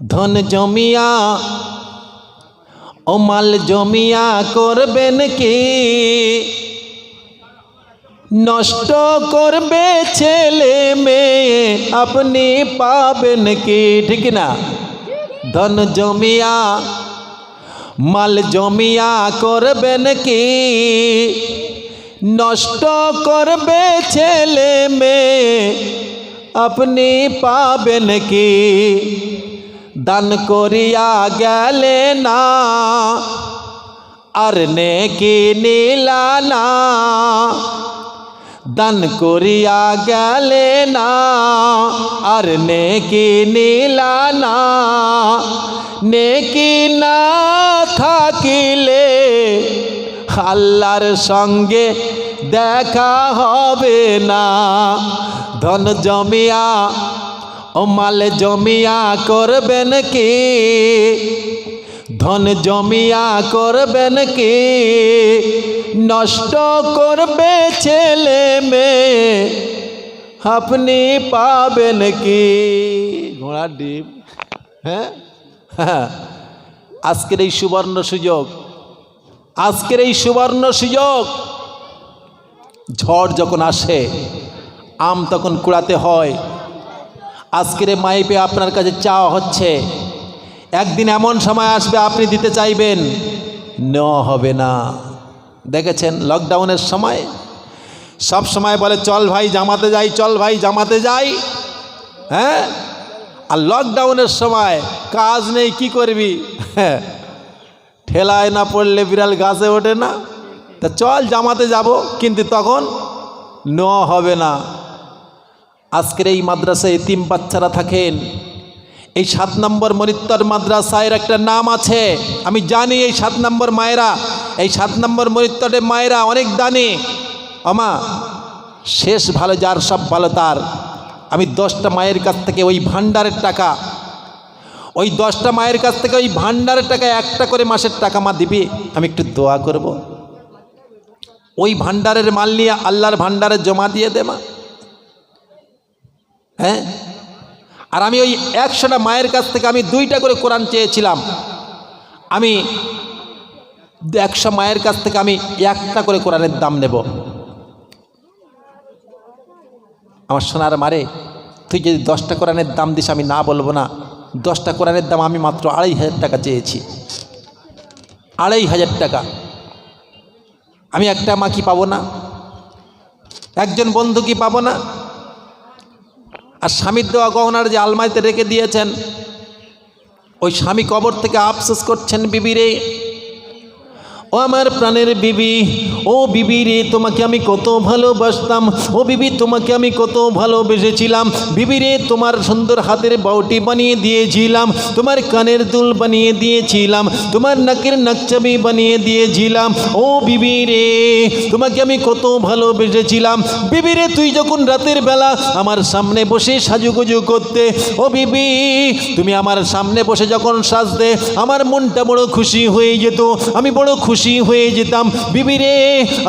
ধন জমিয়া ও মাল জমিয়া করবেন কি, নষ্ট করবে ছেলে মেয়ে আপনি পাবেন কি, ঠিক না? ধন জমিয়া মাল জমিয়া করবেন কি, নষ্ট করবে ছেলে মেয়ে আপনি পাবেন কি। দান করিয়া গেলে না আর নেকি নিলা না, দান করিয়া গেলে না আর নেকি নিলা না, নেকি না থাকিলে আল্লাহর সঙ্গে দেখা হবে না। ধন জমিয়া ও মাল জমিয়া করবেন কি, ধন জমিয়া করবেন কি, নষ্ট করবে ছেলে মেয়ে আপনি পাবেন কি। ঘোড়ার ডিম। হ্যাঁ, আজকের এই সুবর্ণ সুযোগ, আজকের এই সুবর্ণ সুযোগ। ঝড় যখন আসে আম তখন কুড়াতে হয়। আজকের মাইপে আপনার কাছে চাওয়া হচ্ছে, একদিন এমন সময় আসবে আপনি দিতে চাইবেন, নেওয়া হবে না। দেখেছেন লকডাউনের সময় সব সময় বলে চল ভাই জামাতে যাই, চল ভাই জামাতে যাই, হ্যাঁ, আর লকডাউনের সময় কাজ নেই, কি করবি, ঠেলায় না পড়লে বিড়াল গাছে ওঠে না, তা চল জামাতে যাব, কিন্তু তখন নেওয়া হবে না। আজকের এই মাদ্রাসায় এতিম বাচ্চারা থাকেন। এই 7 নম্বর মনিত্তর মাদ্রাসায়ের একটা নাম আছে, আমি জানি এই 7 নম্বর মায়েরা, এই 7 নম্বর মনিত্তরের মায়েরা অনেক দানি। আমা শেষ ভালো যার সব ভালো তার। আমি 10টা মায়ের কাছ থেকে ওই ভান্ডারের টাকা, ওই 10টা মায়ের কাছ থেকে ওই ভান্ডারের টাকা একটা করে মাসের টাকা মা দিবি, আমি একটু দোয়া করব, ওই ভান্ডারের মাল নিয়ে আল্লাহর ভান্ডারে জমা দিয়ে দে মা। হ্যাঁ, আর আমি ওই 100টা মায়ের কাছ থেকে আমি 2টা করে কোরআন চেয়েছিলাম, আমি 100 মায়ের কাছ থেকে আমি 1টা করে কোরআনের দাম নেব। আমার সোনার মারে, তুই যদি 10টা কোরআনের দাম দিস আমি না বলবো না। 10টা কোরআনের দাম আমি মাত্র 2500 টাকা চেয়েছি, 2500 টাকা। আমি একটা মা কি পাবো না, একজন বন্ধু কি পাবো না? আর স্বামীর দেওয়া গহনার যে আলমারিতে রেখে দিয়েছেন, ওই স্বামী কবর থেকে আফসোস করছেন, বিবি রে, ও আমার প্রাণের বিবি, ও বিবি রে, তোমাকে আমি কত ভালোবাসতাম, ও বিবি তোমাকে আমি কত ভালোবেসেছিলাম, বিবি রে, তোমার সুন্দর হাতের বাউটি বানিয়ে দিয়েছিলাম, তোমার কানের দুল বানিয়ে দিয়েছিলাম, তোমার নাকের নাকচাবি বানিয়ে দিয়েছিলাম, ও বিবি রে, তোমাকে আমি কত ভালোবেসেছিলাম। বিবি রে, তুই যখন রাতের বেলা আমার সামনে বসে সাজুগুজু করতে, ও বিবি তুমি আমার সামনে বসে যখন সাজতে আমার মনটা বড় খুশি হয়ে যেত, আমি বড় খুশি হয়ে যেতাম। বিবি রে,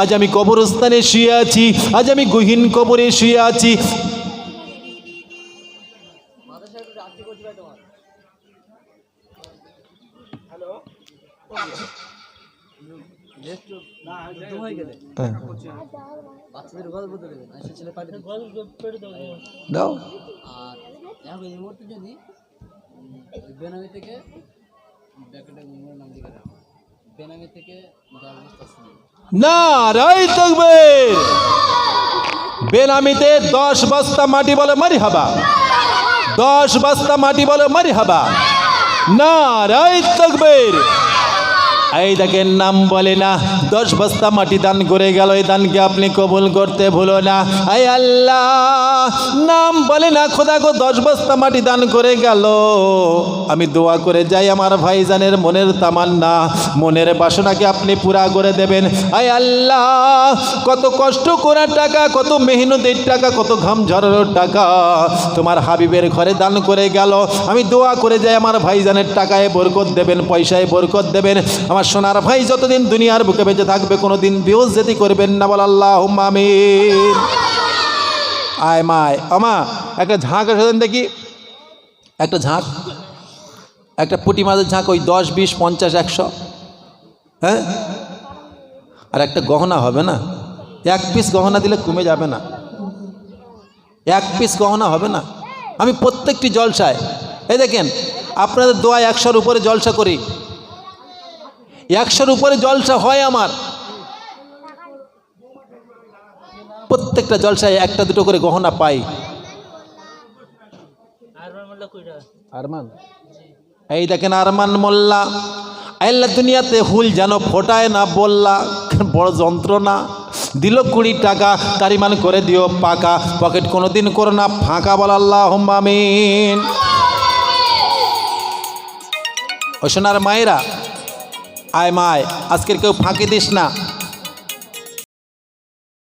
আজ আমি কবরস্থানে শুয়ে আছি, আজ আমি গহীন কবরে শুয়ে আছি। দাও নারায়ে তাকবীর। বেনামিতে 10 বস্তা মাটি বলে মারহাবা, 10 বস্তা মাটি বলে মারহাবা, নারায়ে তাকবীর। এই দেখেন নাম বলে না, 10 বস্তা মাটি দান করে গেল, এই দানকে আপনি কবুল করতে ভুলো না। আই আল্লাহ, নাম বলে না, খোদা গো 10 বস্তা মাটি দান করে গেল। আমি দোয়া করে যাই আমার ভাইজানের মনের তামান্না, মনের বাসনাকে আপনি পুরা করে দেবেন। আই আল্লাহ, কত কষ্ট করার টাকা, কত মেহনতের টাকা, কত ঘাম ঝরানোর টাকা তোমার হাবিবের ঘরে দান করে গেল। আমি দোয়া করে যাই আমার ভাইজানের টাকায় বরকত দেবেন, পয়সায় বরকত দেবেন। আমার সোনার ভাই যতদিন দুনিয়ার বুকে বেঁচে থাকবে কোনোদিন বেইজ্জতি করবেন না, বল আল্লাহুম্মা আমিন। আয় মায় আমা একটা ঝাঁক এসে দেখি, একটা ঝাঁক একটা পুঁটি মাছের ঝাঁক ওই 10, 20, 50, 100, হ্যাঁ? আর একটা গহনা হবে না, 1 পিস গহনা দিলে কমে যাবে না, 1 পিস গহনা হবে না। আমি প্রত্যেকটি জলসায়, এই দেখেন আপনাদের দোয়ায় 100-র উপরে জলসা করি, 100-র উপরে জলসা হয় আমার। প্রত্যেকটা জলসায় 1-2 করে গহনা পাই। আরমান, এই দেখেন আরমান মোল্লা, আল্লাহ দুনিয়াতে হুল যেন ফোটায় না বললা, বড় যন্ত্রণা। দিল 20 টাকা, কারিমান করে দিও পাকা, পকেট কোনোদিন করো না ফাঁকা, বল আল্লাহুম্মা আমিন। ও সোনার মায়েরা, আয় মায়, আজকের কেউ ফাঁকি দিস না।